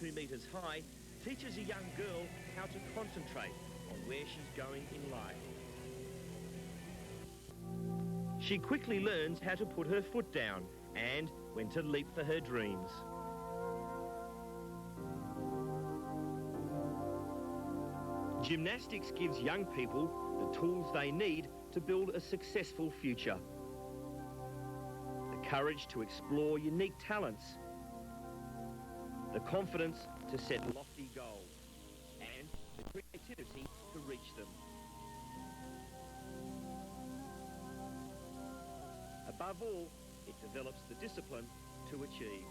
2 metres high, teaches a young girl how to concentrate on where she's going in life. She quickly learns how to put her foot down and when to leap for her dreams. Gymnastics gives young people the tools they need to build a successful future. The courage to explore unique talents, the confidence to set lofty goals, and the creativity to reach them. Above all, it develops the discipline to achieve.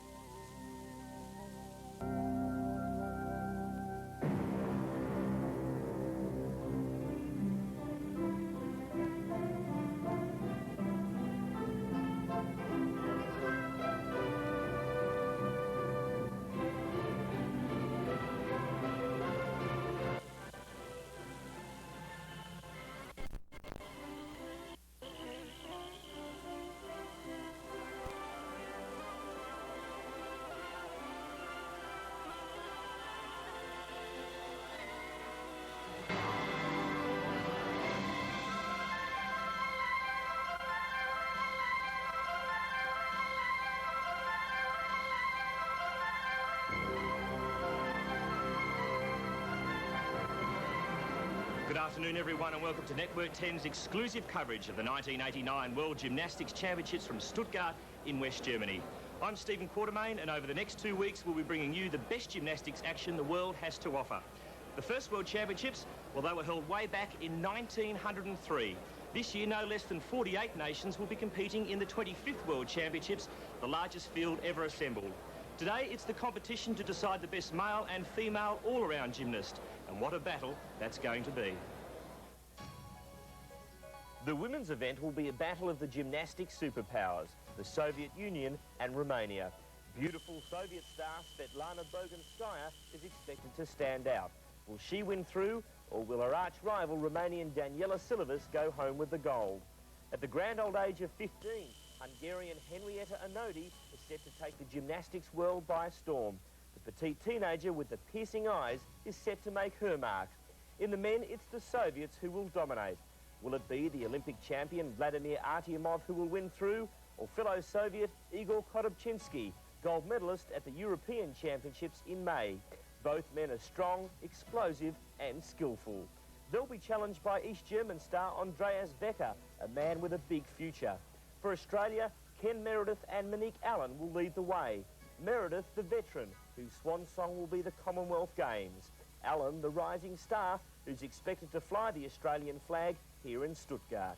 Good afternoon everyone and welcome to Network 10's exclusive coverage of the 1989 World Gymnastics Championships from Stuttgart in West Germany. I'm Stephen Quartermain and over the next 2 weeks we'll be bringing you the best gymnastics action the world has to offer. The first World Championships, well, they were held way back in 1903. This year no less than 48 nations will be competing in the 25th World Championships, the largest field ever assembled. Today it's the competition to decide the best male and female all-around gymnast. And what a battle that's going to be. The women's event will be a battle of the gymnastic superpowers, the Soviet Union and Romania. Beautiful Soviet star Svetlana Boganskaya is expected to stand out. Will she win through, or will her arch-rival Romanian Daniela Silivas go home with the gold? At the grand old age of 15, Hungarian Henrietta Anodi is set to take the gymnastics world by storm. The petite teenager with the piercing eyes is set to make her mark. In the men, it's the Soviets who will dominate. Will it be the Olympic champion Vladimir Artyomov who will win through, or fellow Soviet Igor Korobchinsky, gold medalist at the European Championships in May? Both men are strong, explosive and skillful. They'll be challenged by East German star Andreas Becker, a man with a big future. For Australia, Ken Meredith and Monique Allen will lead the way. Meredith, the veteran, whose swan song will be the Commonwealth Games. Allen, the rising star, who's expected to fly the Australian flag here in Stuttgart.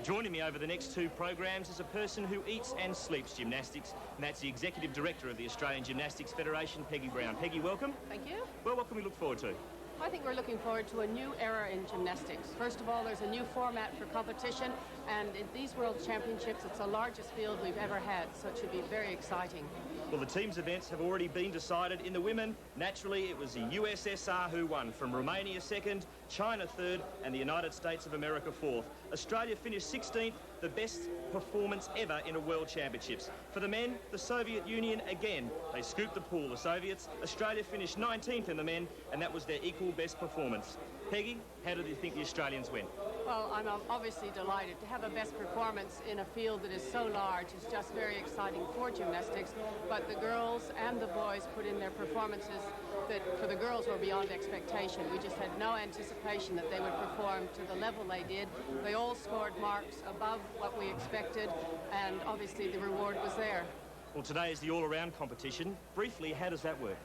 Joining me over the next 2 programs is a person who eats and sleeps gymnastics, and that's the Executive Director of the Australian Gymnastics Federation, Peggy Brown. Peggy, welcome. Thank you. Well, what can we look forward to? I think we're looking forward to a new era in gymnastics. First of all, there's a new format for competition, and in these World Championships, it's the largest field we've ever had, so it should be very exciting. Well, the teams' events have already been decided. In the women, naturally, it was the USSR who won, from Romania second, China third, and the United States of America fourth. Australia finished 16th, the best performance ever in a World Championships. For the men, the Soviet Union, again, they scooped the pool, the Soviets. Australia finished 19th in the men, and that was their equal best performance. Peggy, how did you think the Australians went? Well, I'm obviously delighted to have a best performance in a field that is so large. It's just very exciting for gymnastics, but the girls and the boys put in their performances that for the girls were beyond expectation. We just had no anticipation that they would perform to the level they did. They all scored marks above what we expected, and obviously the reward was there. Well, today is the all-around competition. Briefly, how does that work?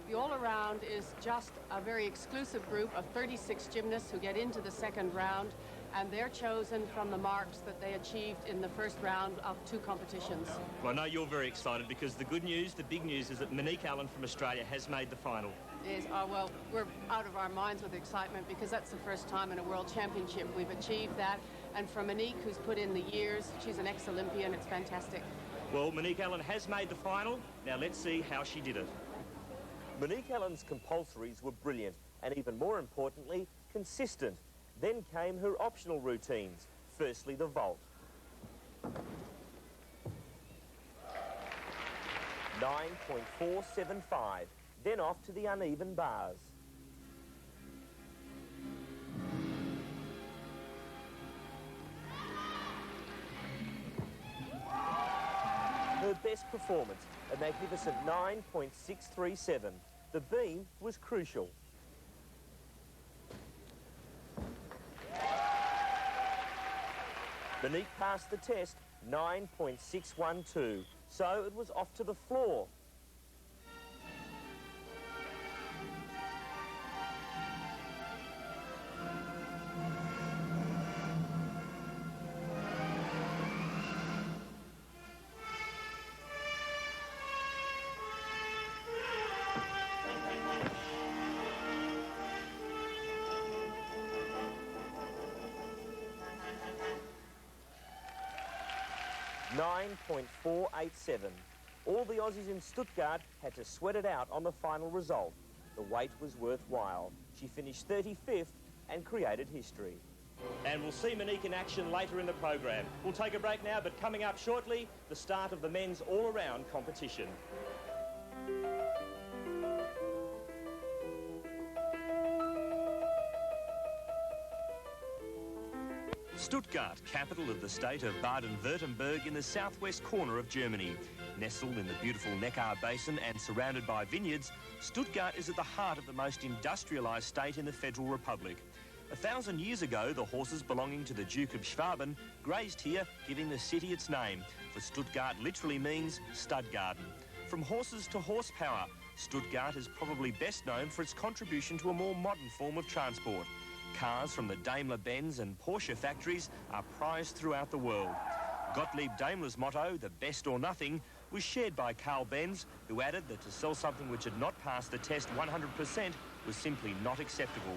The all-around is just a very exclusive group of 36 gymnasts who get into the second round, and they're chosen from the marks that they achieved in the first round of 2 competitions. Well, I know you're very excited because the good news, the big news, is that Monique Allen from Australia has made the final. Yes, well, we're out of our minds with excitement because that's the first time in a World Championship we've achieved that. And for Monique, who's put in the years, she's an ex-Olympian, it's fantastic. Well, Monique Allen has made the final. Now let's see how she did it. Monique Allen's compulsories were brilliant and, even more importantly, consistent. Then came her optional routines. Firstly, the vault. 9.475. then off to the uneven bars. Her best performance, a magnificent 9.637. The beam was crucial. Monique passed the test, 9.612, so it was off to the floor. .487. All the Aussies in Stuttgart had to sweat it out on the final result. The wait was worthwhile. She finished 35th and created history. And we'll see Monique in action later in the program. We'll take a break now, but coming up shortly, the start of the men's all-around competition. Stuttgart, capital of the state of Baden-Württemberg in the southwest corner of Germany. Nestled in the beautiful Neckar Basin and surrounded by vineyards, Stuttgart is at the heart of the most industrialised state in the Federal Republic. 1,000 years ago, the horses belonging to the Duke of Schwaben grazed here, giving the city its name, for Stuttgart literally means stud garden. From horses to horsepower, Stuttgart is probably best known for its contribution to a more modern form of transport. Cars from the Daimler-Benz and Porsche factories are prized throughout the world. Gottlieb Daimler's motto, the best or nothing, was shared by Carl Benz, who added that to sell something which had not passed the test 100% was simply not acceptable.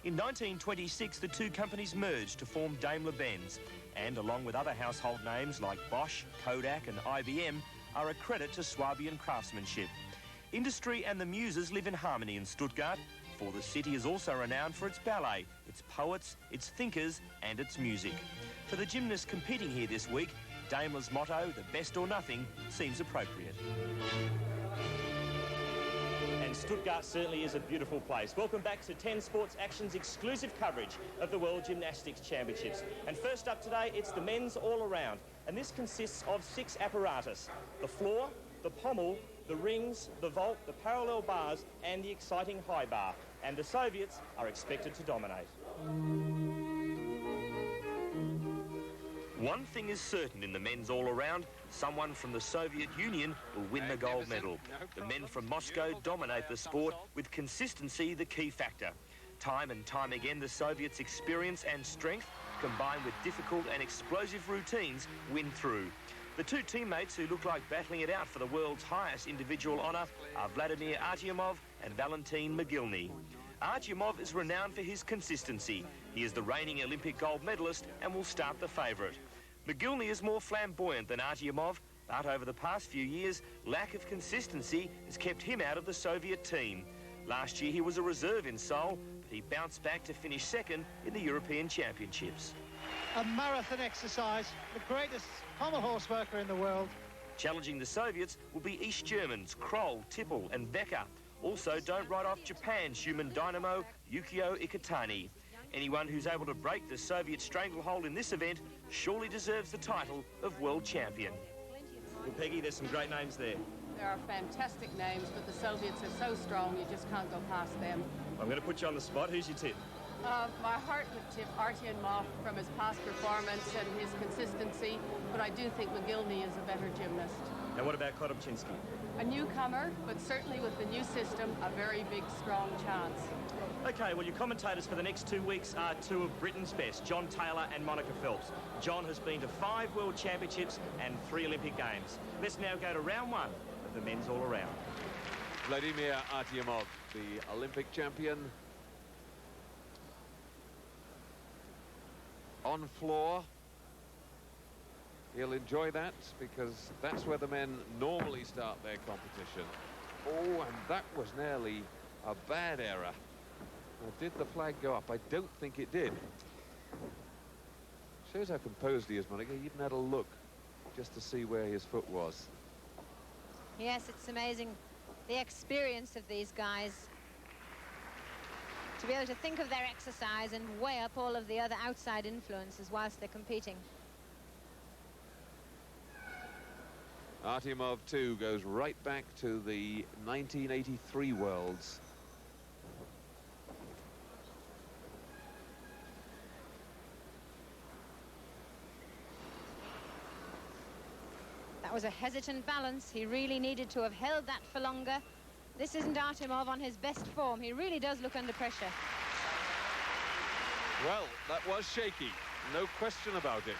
In 1926, the two companies merged to form Daimler-Benz, and along with other household names like Bosch, Kodak and IBM, are a credit to Swabian craftsmanship. Industry and the muses live in harmony in Stuttgart, for the city is also renowned for its ballet, its poets, its thinkers and its music. For the gymnasts competing here this week, Daimler's motto, the best or nothing, seems appropriate. And Stuttgart certainly is a beautiful place. Welcome back to 10 Sports Action's exclusive coverage of the World Gymnastics Championships. And first up today, it's the men's all-around. And this consists of 6 apparatus: the floor, the pommel, the rings, the vault, the parallel bars and the exciting high bar. And the Soviets are expected to dominate. One thing is certain in the men's all-around: someone from the Soviet Union will win the gold medal. The men from Moscow dominate the sport, with consistency the key factor. Time and time again, the Soviets' experience and strength, combined with difficult and explosive routines, win through. The two teammates who look like battling it out for the world's highest individual honour are Vladimir Artyomov and Valentin Mogilny. Artyomov is renowned for his consistency. He is the reigning Olympic gold medalist and will start the favourite. Mogilny is more flamboyant than Artyomov, but over the past few years, lack of consistency has kept him out of the Soviet team. Last year he was a reserve in Seoul, but he bounced back to finish second in the European Championships. A marathon exercise, the greatest pommel horse worker in the world. Challenging the Soviets will be East Germans Kroll, Tippel and Becker. Also, don't write off Japan's human dynamo Yukio Ikitani. Anyone who's able to break the Soviet stranglehold in this event surely deserves the title of world champion. Well, Peggy, there's some great names there. There are fantastic names, but the Soviets are so strong you just can't go past them. I'm going to put you on the spot. Who's your tip? My heart would tip Artyomov from his past performance and his consistency, but I do think Mogilny is a better gymnast. And what about Kotobchinsky? A newcomer, but certainly with the new system, a very big, strong chance. OK, well, your commentators for the next 2 weeks are two of Britain's best, John Taylor and Monica Phelps. John has been to 5 World Championships and 3 Olympic Games. Let's now go to round 1 of the men's all-around. Vladimir Artyomov, the Olympic champion. On floor. He'll enjoy that because that's where the men normally start their competition. Oh, and that was nearly a bad error. Now, did the flag go up? I don't think it did. Shows how composed he is, Monica. He even had a look just to see where his foot was. Yes, it's amazing the experience of these guys to be able to think of their exercise and weigh up all of the other outside influences whilst they're competing. Artyomov, too, goes right back to the 1983 Worlds. That was a hesitant balance. He really needed to have held that for longer. This isn't Artyomov on his best form. He really does look under pressure. Well, that was shaky, no question about it.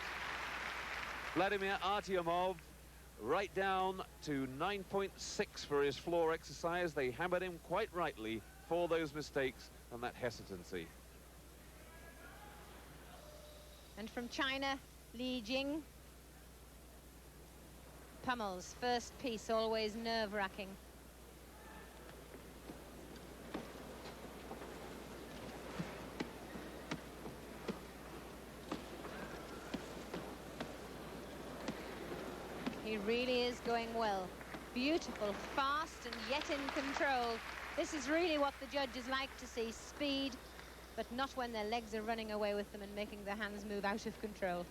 Vladimir Artyomov right down to 9.6 for his floor exercise. They hammered him quite rightly for those mistakes and that hesitancy. And from China, Li Jing. Pummels, first piece, always nerve-wracking. He really is going well. Beautiful, fast, and yet in control. This is really what the judges like to see, speed, but not when their legs are running away with them and making their hands move out of control.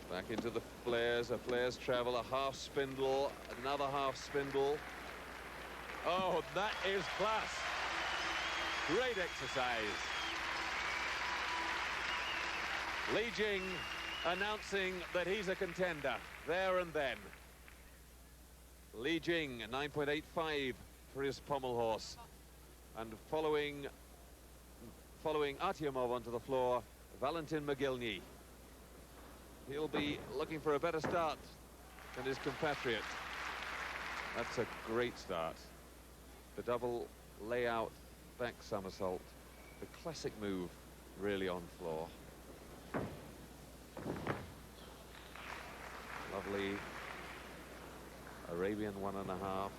Back into the flares, a flares travel, a half spindle, another half spindle. Oh, that is class. Great exercise. Li Jing announcing that he's a contender there and then. Li Jing, 9.85 for his pommel horse. And following Artyomov onto the floor, Valentin Mogilny. He'll be looking for a better start than his compatriot. That's a great start. The double layout back somersault. The classic move, really on floor. Lovely Arabian 1.5.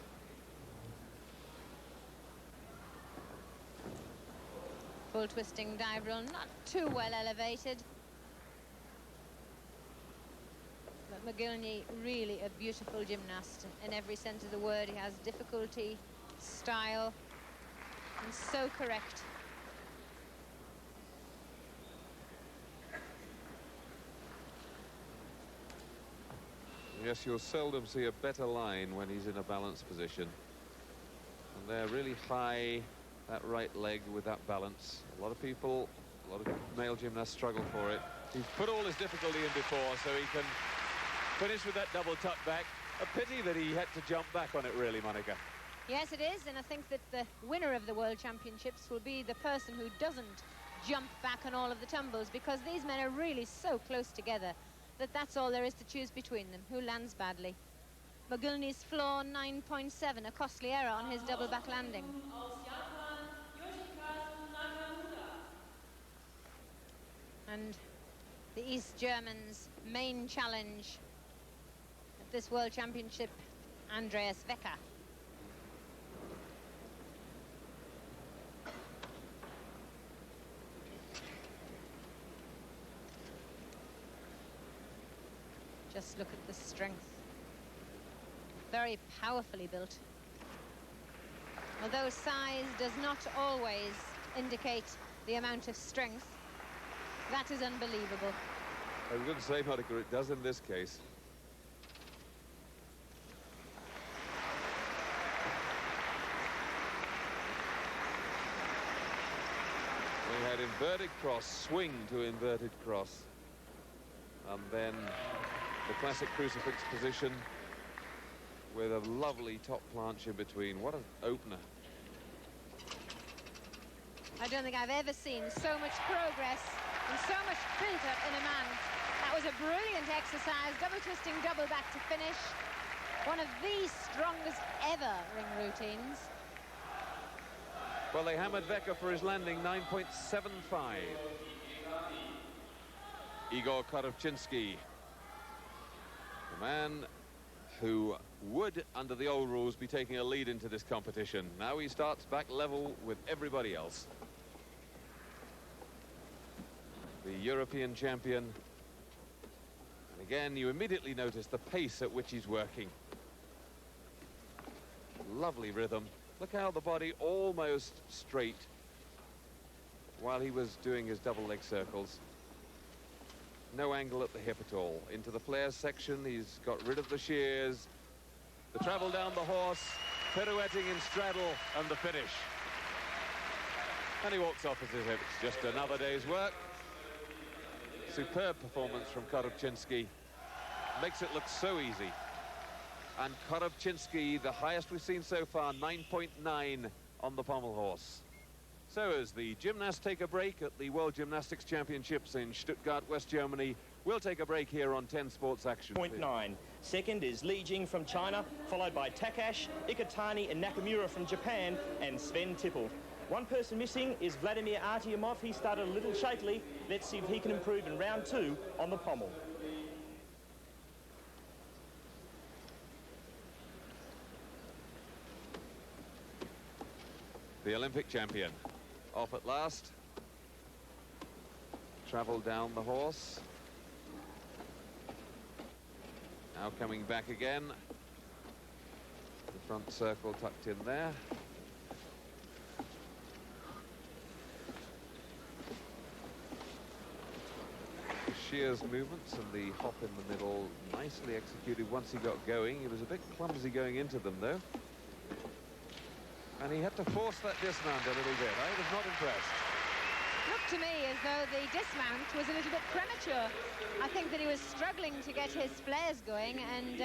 Full twisting dive roll, not too well elevated. But Mogilny, really a beautiful gymnast in every sense of the word. He has difficulty, style, and so correct. Yes, you'll seldom see a better line when he's in a balanced position. And they're really high, that right leg with that balance. A lot of male gymnasts struggle for it. He's put all his difficulty in before, so he can finish with that double tuck back. A pity that he had to jump back on it, really, Monica. Yes, it is, and I think that the winner of the World Championships will be the person who doesn't jump back on all of the tumbles, because these men are really so close together that that's all there is to choose between them, who lands badly. Mogilny's floor, 9.7, a costly error on his double back landing. And the East Germans' main challenge at this World Championship, Andreas Wecker. Just look at the strength. Very powerfully built. Although size does not always indicate the amount of strength, that is unbelievable. I was going to say, Monica, it does in this case. We had inverted cross, swing to inverted cross. And then the classic crucifix position with a lovely top planche in between. What an opener. I don't think I've ever seen so much progress and so much build-up in a man. That was a brilliant exercise, double twisting, double back to finish. One of the strongest ever ring routines. Well, they hammered Wecker for his landing, 9.75. Igor Korovchinsky, the man who would, under the old rules, be taking a lead into this competition. Now he starts back level with everybody else. The European champion. And Again, you immediately notice the pace at which he's working. Lovely rhythm. Look how the body almost straight while he was doing his double leg circles. No angle at the hip at all. Into the flares section, he's got rid of the shears. The travel down the horse, pirouetting in straddle, and the finish. And he walks off as if it's just another day's work. Superb performance from Korobczynski. Makes it look so easy. And Korobczynski, the highest we've seen so far, 9.9 on the pommel horse. So as the gymnasts take a break at the World Gymnastics Championships in Stuttgart, West Germany, we'll take a break here on 10 Sports Action. 0.9. Second is Li Jing from China, followed by Takash, Iketani and Nakamura from Japan, and Sven Tippel. One person missing is Vladimir Artyomov. He started a little shakily. Let's see if he can improve in round 2 on the pommel. The Olympic champion off at last. Travel down the horse. Now coming back again. The front circle tucked in there. The shears movements and the hop in the middle nicely executed once he got going. He was a bit clumsy going into them though. And he had to force that dismount a little bit. I was not impressed. Looked to me as though the dismount was a little bit premature. I think that he was struggling to get his flares going and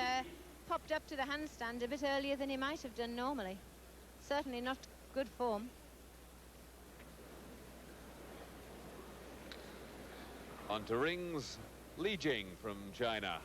popped up to the handstand a bit earlier than he might have done normally. Certainly not good form. On to rings, Li Jing from China.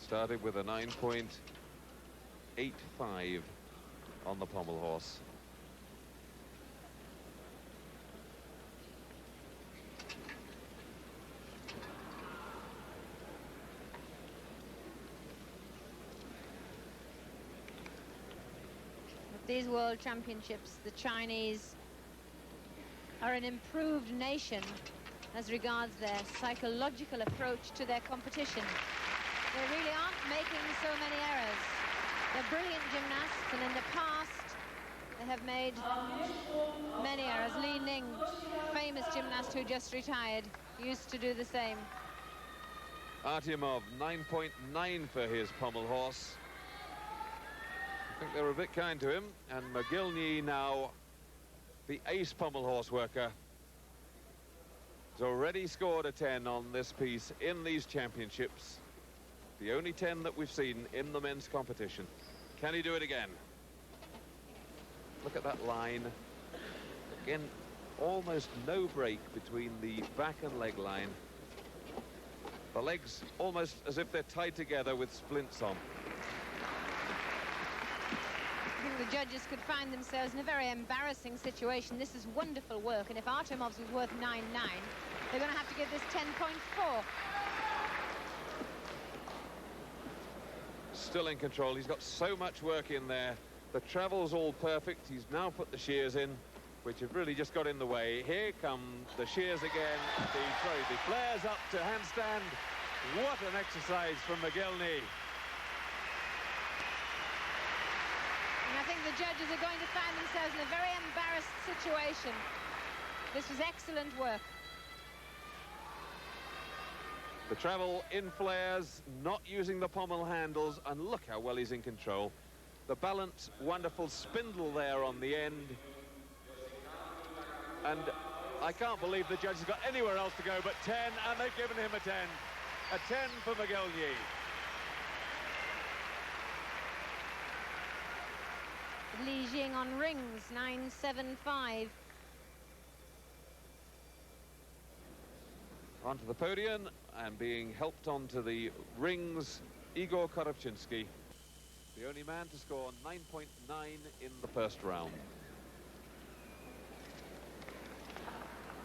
Started with a 9.85 on the pommel horse. At these World Championships, the Chinese are an improved nation as regards their psychological approach to their competition. They really aren't making so many errors. They're brilliant gymnasts, and in the past they have made many errors. Li Ning, famous gymnast who just retired, used to do the same. Artyomov, 9.9 for his pommel horse. I think they were a bit kind to him. And McGillney now, the ace pommel horse worker, has already scored a 10 on this piece in these championships. The only 10 that we've seen in the men's competition. Can he do it again? Look at that line. Again, almost no break between the back and leg line. The legs almost as if they're tied together with splints on. I think the judges could find themselves in a very embarrassing situation. This is wonderful work, and if Artyomov's was worth 9.9, they're going to have to give this 10.4. Still in control. He's got so much work in there. The travel's all perfect. He's now put the shears in, which have really just got in the way. Here come the shears again. The flares up to handstand. What an exercise from McGillney. And I think the judges are going to find themselves in a very embarrassed situation. This was excellent work. The travel in flares, not using the pommel handles, and look how well he's in control. The balance, wonderful spindle there on the end. And I can't believe the judge has got anywhere else to go but 10, and they've given him a 10. A 10 for McGillney. Li Jing on rings, 9.75. Onto the podium and being helped onto the rings, Igor Korobczynski. The only man to score 9.9 in the first round.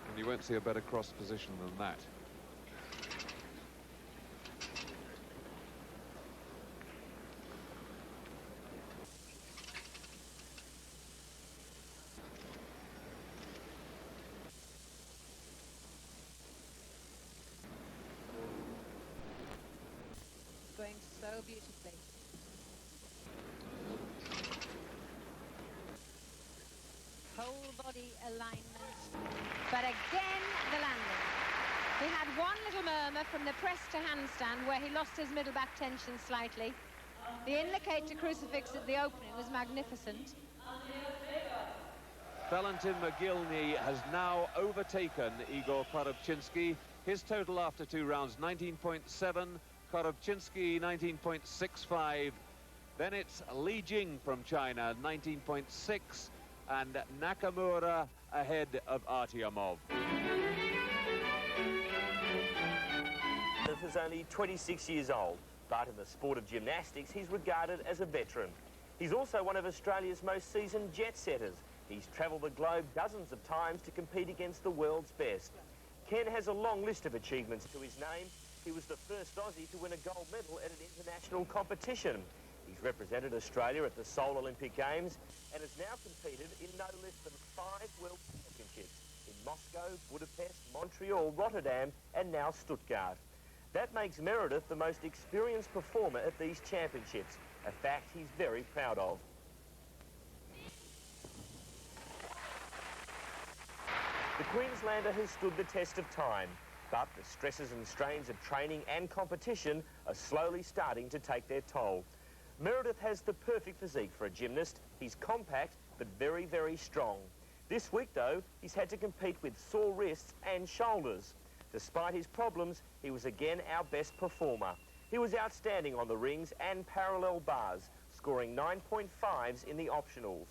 And you won't see a better cross position than that. Going so beautifully. Whole body alignment. But again, the landing. He had one little murmur from the press to handstand where he lost his middle back tension slightly. The indicator crucifix at the opening was magnificent. Valentin Mogilny has now overtaken Igor Korobczynski. His total after 2 rounds, 19.7. Korobczynski, 19.65. Then it's Li Jing from China, 19.6. And Nakamura ahead of Artyomov. Is only 26 years old, but in the sport of gymnastics, he's regarded as a veteran. He's also one of Australia's most seasoned jet-setters. He's travelled the globe dozens of times to compete against the world's best. Ken has a long list of achievements to his name. He was the first Aussie to win a gold medal at an international competition. He's represented Australia at the Seoul Olympic Games and has now competed in no less than 5 World Championships in Moscow, Budapest, Montreal, Rotterdam and now Stuttgart. That makes Meredith the most experienced performer at these championships, a fact he's very proud of. The Queenslander has stood the test of time, but the stresses and strains of training and competition are slowly starting to take their toll. Meredith has the perfect physique for a gymnast. He's compact, but very, very strong. This week, though, he's had to compete with sore wrists and shoulders. Despite his problems, he was again our best performer. He was outstanding on the rings and parallel bars, scoring 9.5s in the optionals.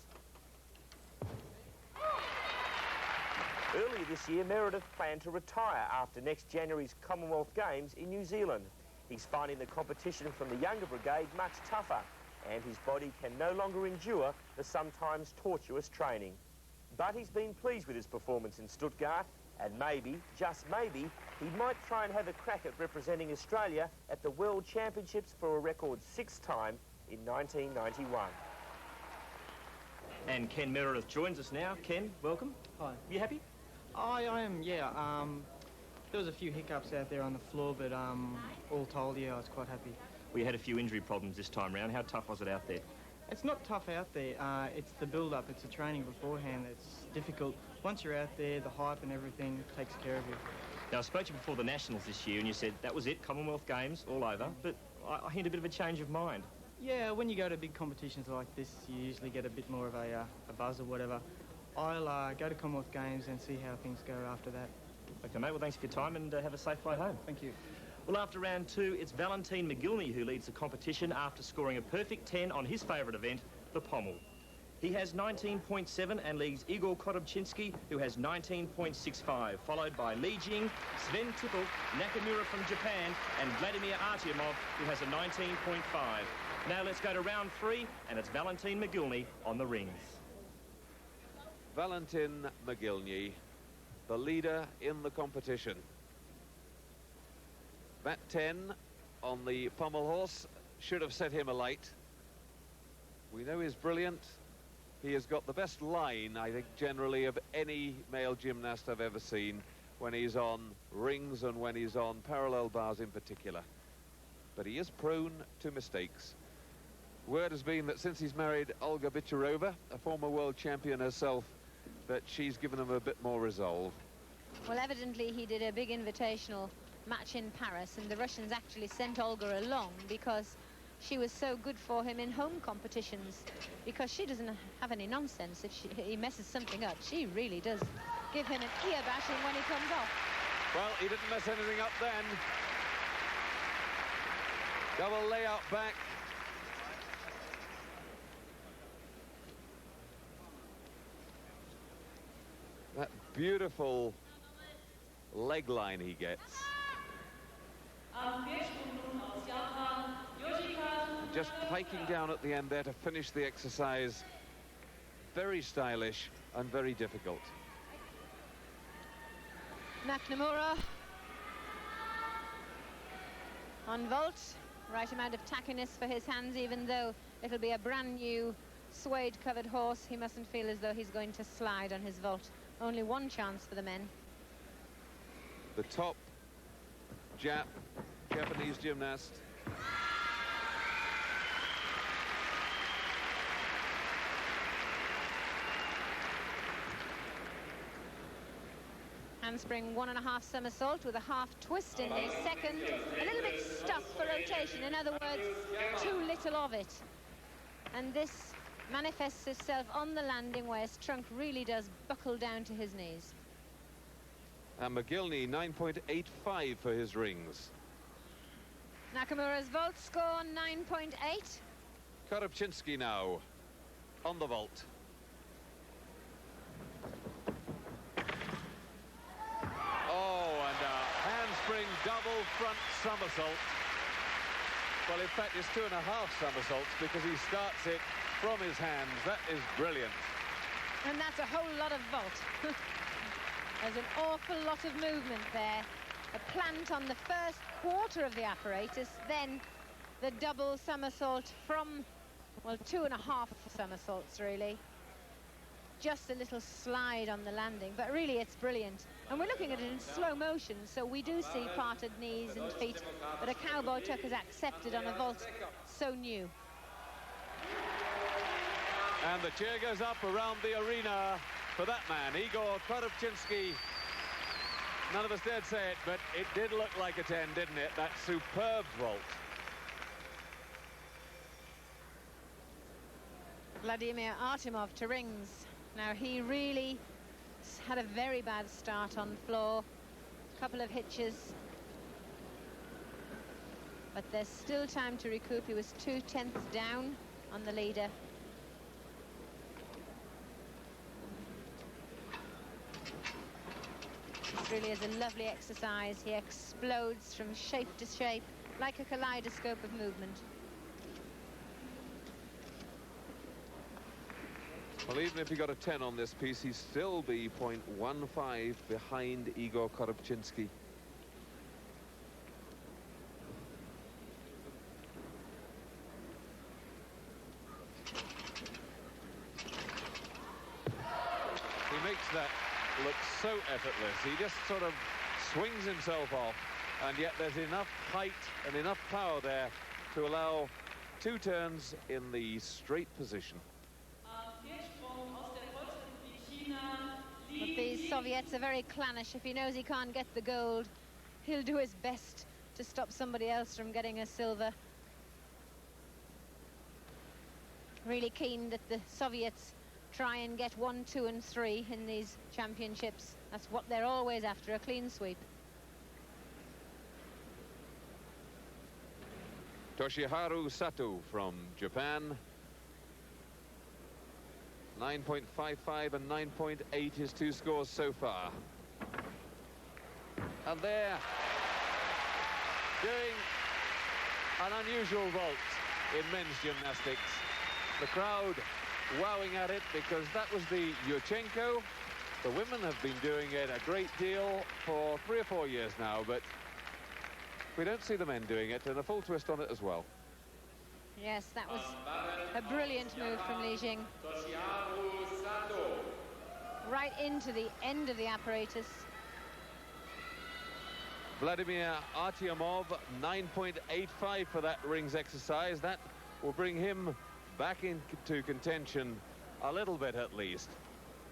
Earlier this year, Meredith planned to retire after next January's Commonwealth Games in New Zealand. He's finding the competition from the younger brigade much tougher, and his body can no longer endure the sometimes tortuous training. But he's been pleased with his performance in Stuttgart, and maybe, just maybe, he might try and have a crack at representing Australia at the World Championships for a record 6th time in 1991. And Ken Meredith joins us now. Ken, welcome. Hi. You happy? I am, yeah. There was a few hiccups out there on the floor, but all told, yeah, I was quite happy. We had a few injury problems this time round. How tough was it out there? It's not tough out there. It's the build-up. It's the training beforehand that's difficult. Once you're out there, the hype and everything takes care of you. Now, I spoke to you before the Nationals this year, and you said that was it, Commonwealth Games, all over. But I hint a bit of a change of mind. Yeah, when you go to big competitions like this, you usually get a bit more of a buzz or whatever. I'll go to Commonwealth Games and see how things go after that. Okay, mate. Well, thanks for your time, and have a safe flight home. Thank you. Well, after round 2, it's Valentin Mogilny who leads the competition after scoring a perfect 10 on his favourite event, the pommel. He has 19.7 and leads Igor Korobczynski, who has 19.65, followed by Li Jing, Sven Tippel, Nakamura from Japan, and Vladimir Artyomov, who has a 19.5. Now let's go to round 3, and it's Valentin Mogilny on the rings. Valentin Mogilny, the leader in the competition. That 10 on the pommel horse should have set him alight. We know he's brilliant. He has got the best line, I think, generally of any male gymnast I've ever seen when he's on rings and when he's on parallel bars in particular. But he is prone to mistakes. Word has been that since he's married Olga Bicharova, a former world champion herself, that she's given him a bit more resolve. Well, evidently he did a big invitational match in Paris, and the Russians actually sent Olga along because she was so good for him in home competitions, because she doesn't have any nonsense. If he messes something up, she really does give him an ear bashing when he comes off. Well, he didn't mess anything up then. Double layout back. That beautiful leg line he gets. And just piking down at the end there to finish the exercise. Very stylish and very difficult. McNamara on vault. Right amount of tackiness for his hands, even though it'll be a brand new suede-covered horse. He mustn't feel as though he's going to slide on his vault. Only one chance for the men. The top Japanese gymnast. Handspring 1.5 somersault with a half twist in the second. A little bit stuck for rotation. In other words, too little of it. And this manifests itself on the landing where his trunk really does buckle down to his knees. And McGillney 9.85 for his rings. Nakamura's vault score 9.8. Korobczynski now on the vault. Oh, and a handspring double front somersault. Well, in fact, it's 2.5 somersaults because he starts it from his hands. That is brilliant. And that's a whole lot of vault. There's an awful lot of movement there. A plant on the first quarter of the apparatus, then the double somersault from, well, 2.5 somersaults, really. Just a little slide on the landing, but really it's brilliant. And we're looking at it in slow motion, so we do see parted knees and feet, but a cowboy tuck is accepted on a vault so new. And the cheer goes up around the arena for that man, Igor Korobczynski. None of us dared say it, but it did look like a 10, didn't it? That superb vault. Vladimir Artemov to rings. Now, he really had a very bad start on the floor. A couple of hitches. But there's still time to recoup. He was 2/10 down on the leader. This really is a lovely exercise. He explodes from shape to shape like a kaleidoscope of movement. Well, even if he got a 10 on this piece, he'd still be 0.15 behind Igor Korobczynski. He makes that look so effortless. He just sort of swings himself off, and yet there's enough height and enough power there to allow 2 turns in the straight position. But these Soviets are very clannish. If he knows he can't get the gold, he'll do his best to stop somebody else from getting a silver. Really keen that the Soviets try and get 1, 2 and 3 in these championships. That's what they're always after, a clean sweep. Toshiharu Sato from Japan. 9.55 and 9.8 his 2 scores so far. And they're doing an unusual vault in men's gymnastics. The crowd wowing at it because that was the Yurchenko. The women have been doing it a great deal for 3 or 4 years now, but we don't see the men doing it, and a full twist on it as well. Yes, that was a brilliant move from Li Jing. Right into the end of the apparatus. Vladimir Artyomov, 9.85 for that rings exercise. That will bring him back into contention a little bit at least.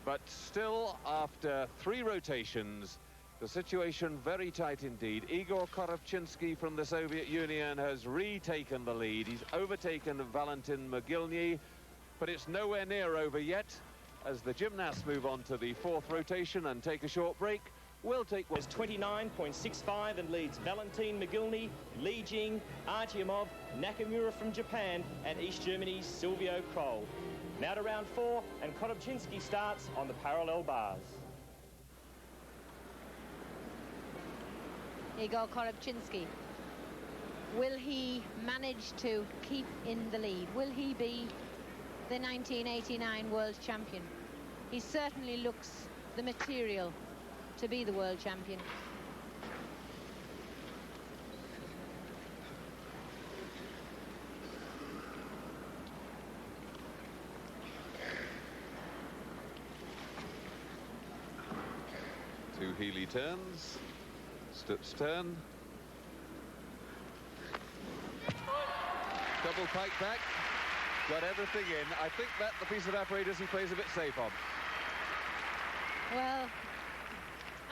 But still, after 3 rotations, the situation very tight indeed. Igor Korobczynski from the Soviet Union has retaken the lead. He's overtaken Valentin Mogilny, but it's nowhere near over yet. As the gymnasts move on to the 4th rotation and take a short break, we'll take one. 29.65 and leads Valentin Mogilny, Li Jing, Artyomov, Nakamura from Japan, and East Germany's Silvio Kroll. Now to round 4, and Korobczynski starts on the parallel bars. Igor Korobczynski. Will he manage to keep in the lead? Will he be the 1989 world champion? He certainly looks the material to be the world champion. Two Healy turns. Stutt's turn. Double pike back. Got everything in. I think that's the piece of apparatus he plays a bit safe on. Well,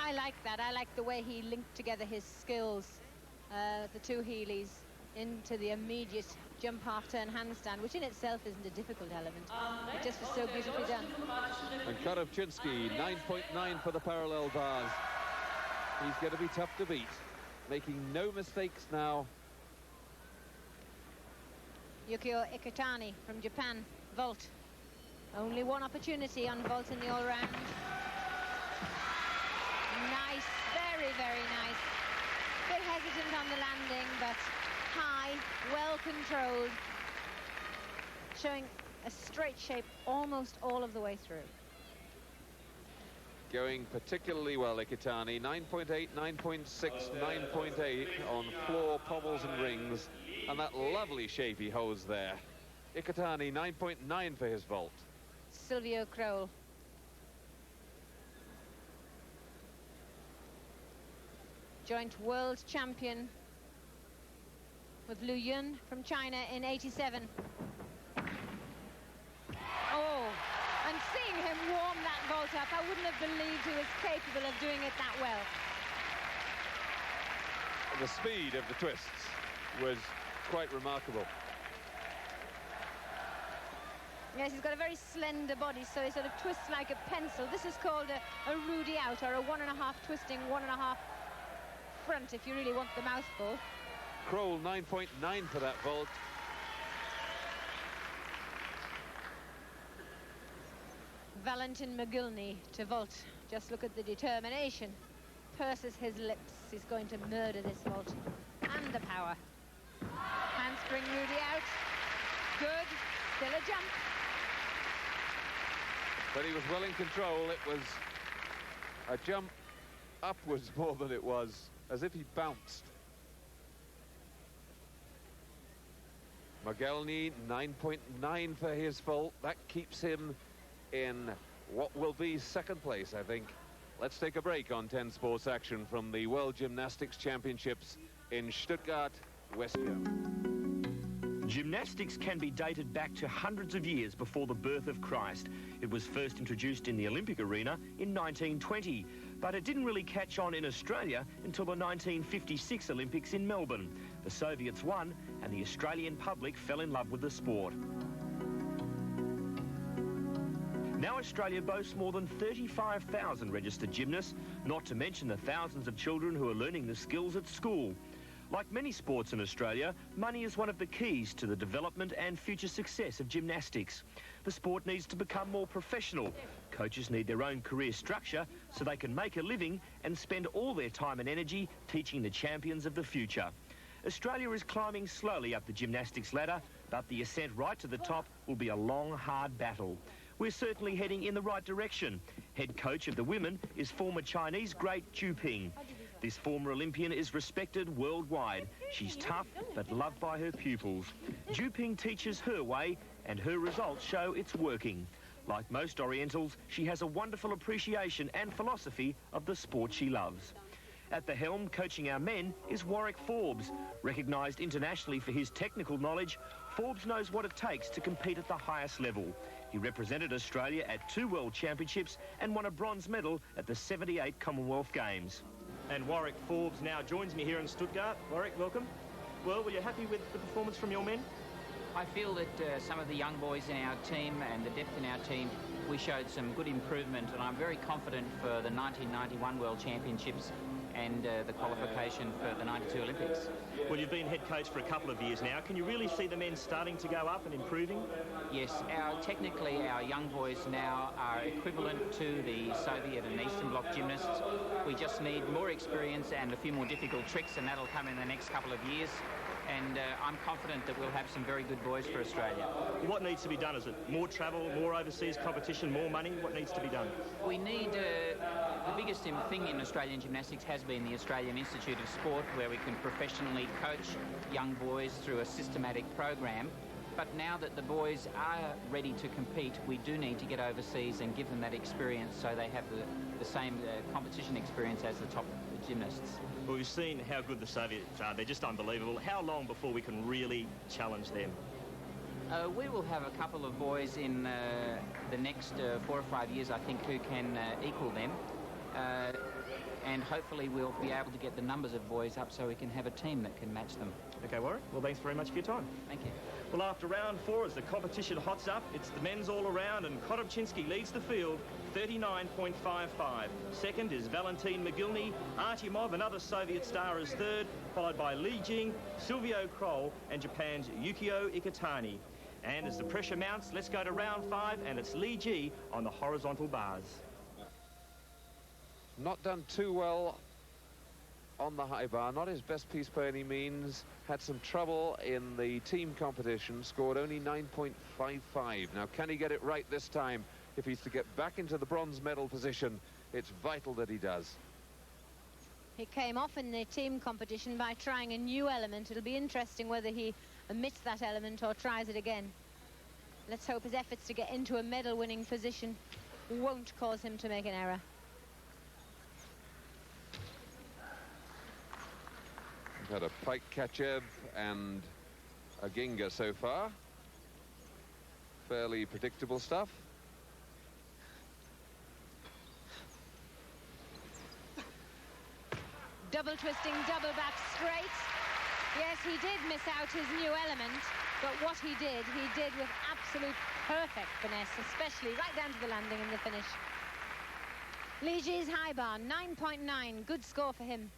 I like that. I like the way he linked together his skills, the two Heelys, into the immediate jump half-turn handstand, which in itself isn't a difficult element. It just was so beautifully done. And Korobczynski, 9.9 for the parallel bars. He's going to be tough to beat, making no mistakes now. Yukio Ikutani from Japan, vault. Only one opportunity on vault in the all-round. Nice, very, very nice. Bit hesitant on the landing, but high, well controlled. Showing a straight shape almost all of the way through. Going particularly well, Ikutani. 9.8, 9.6, 9.8 on floor, pommels and rings. And that lovely shape he holds there. Ikutani, 9.9 for his vault. Silvio Kroll. Joint world champion with Liu Yun from China in '87. Oh, and seeing him warm that vault up, I wouldn't have believed he was capable of doing it that well. The speed of the twists was quite remarkable. Yes, he's got a very slender body, so he sort of twists like a pencil. This is called a Rudy out, or a 1.5 twisting, 1.5 front, if you really want the mouthful. Kroll, 9.9 for that vault. Valentin McGillney to vault. Just look at the determination. Purses his lips. He's going to murder this vault. And the power. Handspring Rudy out. Good. Still a jump. But he was well in control. It was a jump upwards more than it was as if he bounced. Magalny, 9.9 for his vault. That keeps him in what will be second place, I think. Let's take a break on 10 Sports Action from the World Gymnastics Championships in Stuttgart, Austria. Gymnastics can be dated back to hundreds of years before the birth of Christ. It was first introduced in the Olympic arena in 1920, but it didn't really catch on in Australia until the 1956 Olympics in Melbourne. The Soviets won, and the Australian public fell in love with the sport. Now Australia boasts more than 35,000 registered gymnasts, not to mention the thousands of children who are learning the skills at school. Like many sports in Australia, money is one of the keys to the development and future success of gymnastics. The sport needs to become more professional. Coaches need their own career structure so they can make a living and spend all their time and energy teaching the champions of the future. Australia is climbing slowly up the gymnastics ladder, but the ascent right to the top will be a long, hard battle. We're certainly heading in the right direction. Head coach of the women is former Chinese great Zhu Ping. This former Olympian is respected worldwide. She's tough, but loved by her pupils. Zhu Ping teaches her way, and her results show it's working. Like most Orientals, she has a wonderful appreciation and philosophy of the sport she loves. At the helm, coaching our men, is Warwick Forbes. Recognised internationally for his technical knowledge, Forbes knows what it takes to compete at the highest level. He represented Australia at 2 World Championships and won a bronze medal at the 78 Commonwealth Games. And Warwick Forbes now joins me here in Stuttgart. Warwick, welcome. Well, were you happy with the performance from your men? I feel that some of the young boys in our team and the depth in our team, we showed some good improvement, and I'm very confident for the 1991 World Championships and the qualification for the 92 Olympics. Well, you've been head coach for a couple of years now. Can you really see the men starting to go up and improving? Yes, technically our young boys now are equivalent to the Soviet and Eastern Bloc gymnasts. We just need more experience and a few more difficult tricks, and that'll come in the next couple of years. and I'm confident that we'll have some very good boys for Australia. What needs to be done? Is it more travel, more overseas competition, more money? What needs to be done? We need, the biggest thing in Australian gymnastics has been the Australian Institute of Sport, where we can professionally coach young boys through a systematic program. But now that the boys are ready to compete, we do need to get overseas and give them that experience so they have the same competition experience as the top gymnasts. Well, we've seen how good the Soviets are. They're just unbelievable. How long before we can really challenge them? We will have a couple of boys in the next 4 or 5 years, I think, who can equal them. And hopefully we'll be able to get the numbers of boys up so we can have a team that can match them. Okay, Warwick. Well, thanks very much for your time. Thank you. Well, after round 4, as the competition hots up, it's the men's all around, and Korobczynski leads the field, 39.55. Second is Valentin Mogilny. Artyomov, another Soviet star, is third, followed by Li Jing, Silvio Kroll, and Japan's Yukio Ikitani. And as the pressure mounts, let's go to round 5, and it's Li Ji on the horizontal bars. Not done too well on the high bar, not his best piece by any means. Had some trouble in the team competition, scored only 9.55. Now, can he get it right this time? If he's to get back into the bronze medal position, it's vital that he does. He came off in the team competition by trying a new element. It'll be interesting whether he omits that element or tries it again. Let's hope his efforts to get into a medal-winning position won't cause him to make an error. We've had a Pike Kachev and a Ginga so far. Fairly predictable stuff. Double twisting, double back straight. Yes, he did miss out his new element, but what he did with absolute perfect finesse, especially right down to the landing and the finish. Li Ji's high bar, 9.9, good score for him.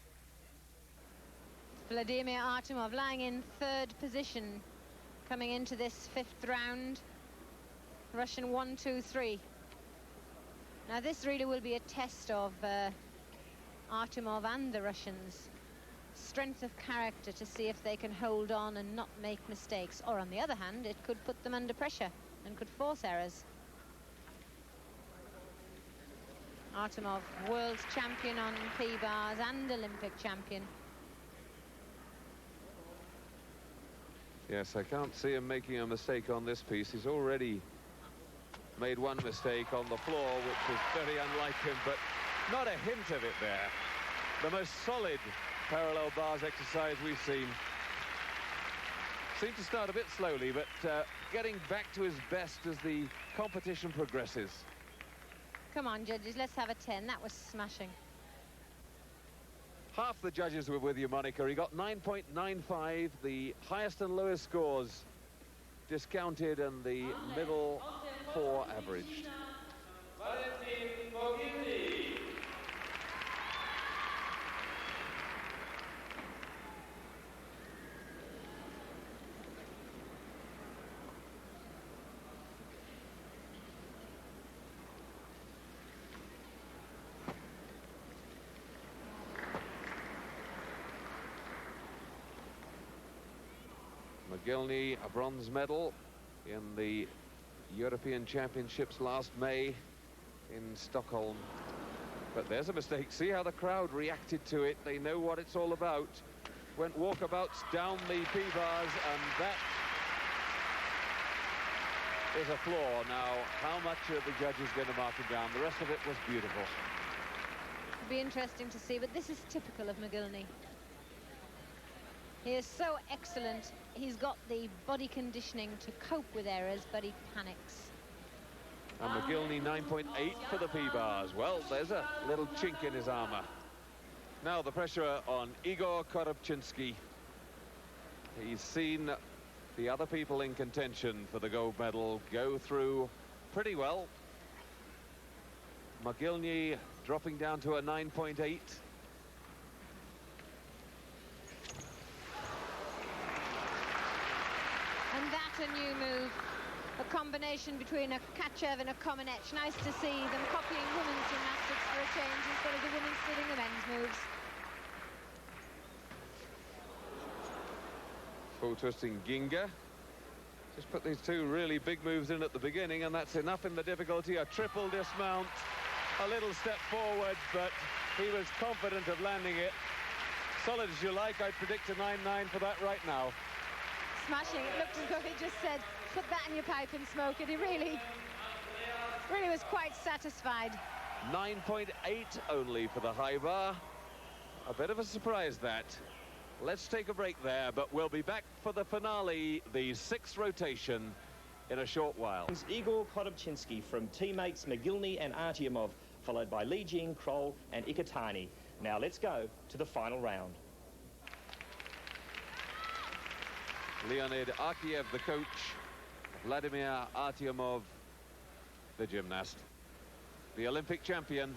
Vladimir Artyomov lying in third position, coming into this 5th round. Russian 1, 2, 3. Now this really will be a test of Artyomov and the Russians' strength of character to see if they can hold on and not make mistakes, or on the other hand it could put them under pressure and could force errors. Artyomov, world champion on P-bars and Olympic champion. Yes, I can't see him making a mistake on this piece. He's already made one mistake on the floor, which was very unlike him, but not a hint of it there. The most solid parallel bars exercise we've seen. Seemed to start a bit slowly, but getting back to his best as the competition progresses. Come on, judges, let's have a 10. That was smashing. Half the judges were with you, Monica. He got 9.95, the highest and lowest scores discounted, and the middle 4 averaged. Mogilny, a bronze medal in the European Championships last May in Stockholm. But there's a mistake. See how the crowd reacted to it. They know what it's all about. Went walkabouts down the P-bars, and that is a flaw. Now, how much are the judges going to mark him down? The rest of it was beautiful. It'll be interesting to see, but this is typical of Mogilny. He is so excellent. He's got the body conditioning to cope with errors, but he panics. And Mogilny 9.8 for the P-bars. Well, there's a little chink in his armour. Now the pressure on Igor Korobczynski. He's seen the other people in contention for the gold medal go through pretty well. Mogilny dropping down to a 9.8. And that's a new move. A combination between a Kachev and a Komenech. Nice to see them copying women's gymnastics for a change instead of the women stealing the men's moves. Full twisting Ginga. Just put these two really big moves in at the beginning, and that's enough in the difficulty. A triple dismount, a little step forward, but he was confident of landing it. Solid as you like, I'd predict a 9-9 for that right now. Smashing. It looked as though he just said, put that in your pipe and smoke it. He really was quite satisfied. 9.8 only for the high bar. A bit of a surprise, that. Let's take a break there, but we'll be back for the finale, the sixth rotation, in a short while. Igor Korobchinsky from teammates McGillney and Artyomov, followed by Li Jing, Kroll and Ikitani. Now let's go to the final round. Leonid Arkiev, the coach. Vladimir Artyomov, the gymnast. The Olympic champion.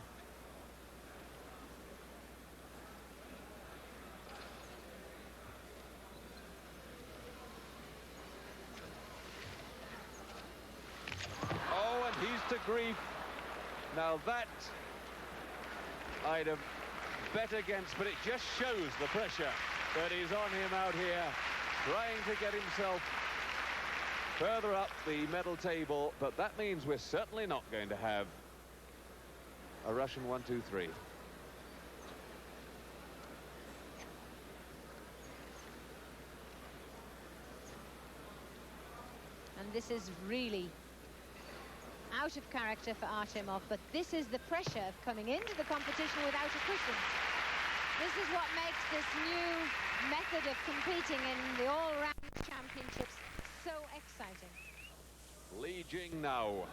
Oh, and he's to grief. Now that I'd have bet against, but it just shows the pressure that is on him out here, trying to get himself further up the medal table, but that means we're certainly not going to have a Russian 1-2-3. And this is really out of character for Artyomov, but this is the pressure of coming into the competition without a cushion. This is what makes this new method of competing in the all-round championships so exciting. Li Jing now.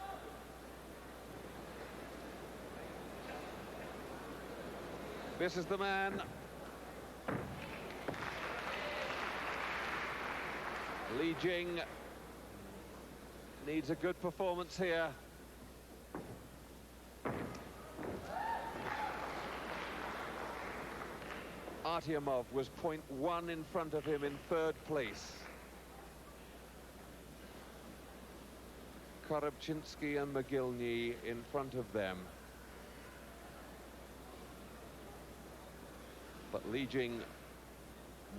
This is the man. Li Jing needs a good performance here. Artyomov was 0.1 in front of him in third place. Korobchinsky and McGillney in front of them. But Li Jing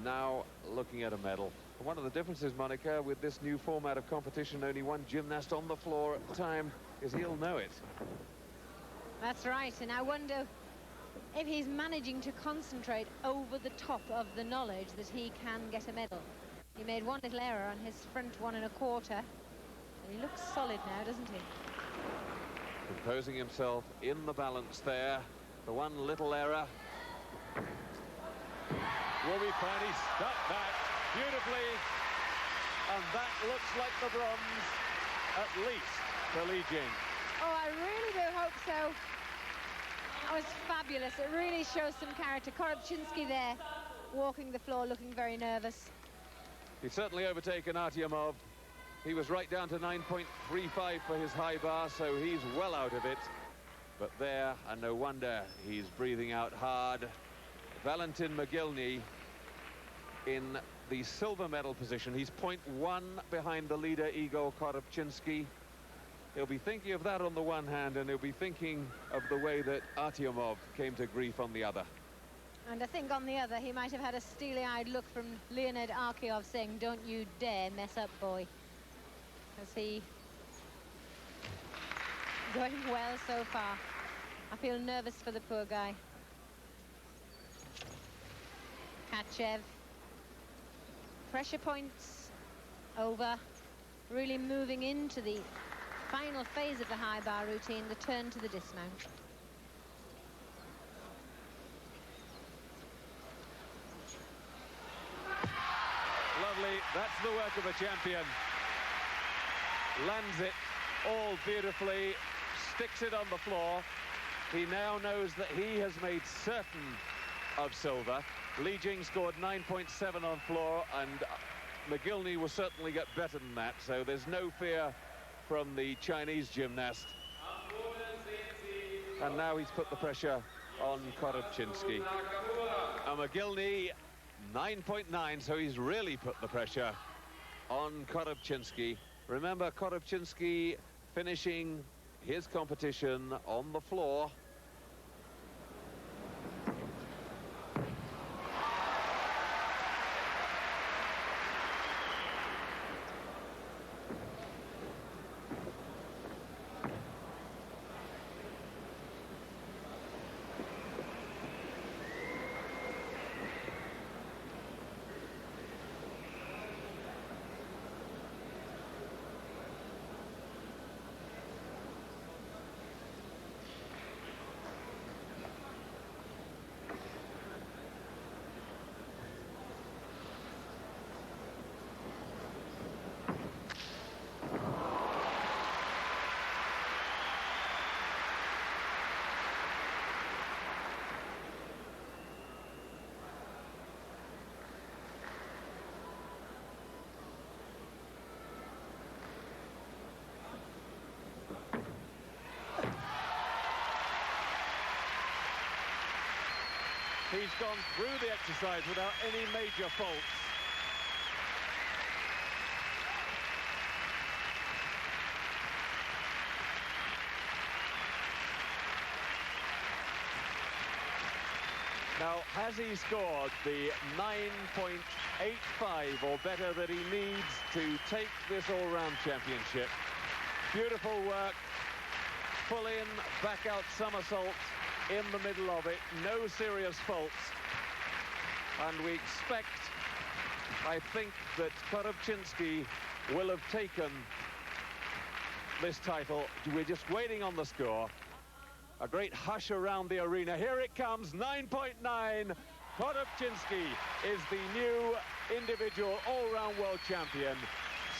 now looking at a medal. One of the differences, Monica, with this new format of competition, only one gymnast on the floor at the time, is he'll know it. That's right, and I wonder if he's managing to concentrate over the top of the knowledge that he can get a medal. He made one little error on his front 1 1/4, and he looks solid now, doesn't he? Composing himself in the balance there. The one little error. Will we finally stop that beautifully? And that looks like the bronze, at least, for Li Jing. Oh, I really do hope so. That was fabulous. It really shows some character. Korobchinsky there, walking the floor, looking very nervous. He's certainly overtaken Artyomov. He was right down to 9.35 for his high bar, so he's well out of it. But there, and no wonder he's breathing out hard. Valentin McGillney in the silver medal position. He's 0.1 behind the leader, Igor Korobchinsky. He'll be thinking of that on the one hand, and he'll be thinking of the way that Artyomov came to grief on the other. And I think on the other, he might have had a steely-eyed look from Leonid Arkiev saying, don't you dare mess up, boy. As he going well so far. I feel nervous for the poor guy. Kachev. Pressure points over. Really moving into the final phase of the high bar routine, the turn to the dismount. Lovely, that's the work of a champion. Lands it all beautifully, sticks it on the floor. He now knows that he has made certain of silver. Li Jing scored 9.7 on floor, and McGillney will certainly get better than that, so there's no fear from the Chinese gymnast. And now he's put the pressure on Korobchinsky. And McGillney, 9.9, so he's really put the pressure on Korobchinsky. Remember, Korobchinsky finishing his competition on the floor. he's gone through the exercise without any major faults. Now, has he scored the 9.85 or better that he needs to take this all-round championship? Beautiful work. Full in, back out somersault in the middle of it. No serious faults. And we expect, I think, that Korobczynski will have taken this title. We're just waiting on the score. A great hush around the arena. Here it comes, 9.9. Korobczynski is the new individual all-round world champion.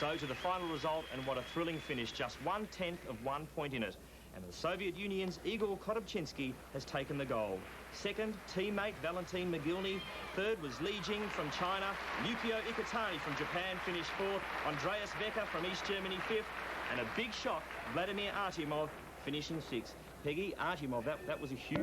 So to the final result, and what a thrilling finish. Just 1/10 of 1 point in it. And the Soviet Union's Igor Korobczynski has taken the gold. Second, teammate Valentin Mogilny. Third was Li Jing from China. Yukio Ikitani from Japan finished fourth. Andreas Becker from East Germany fifth. And a big shock, Vladimir Artyomov finishing sixth. Peggy, Artyomov, that was a huge...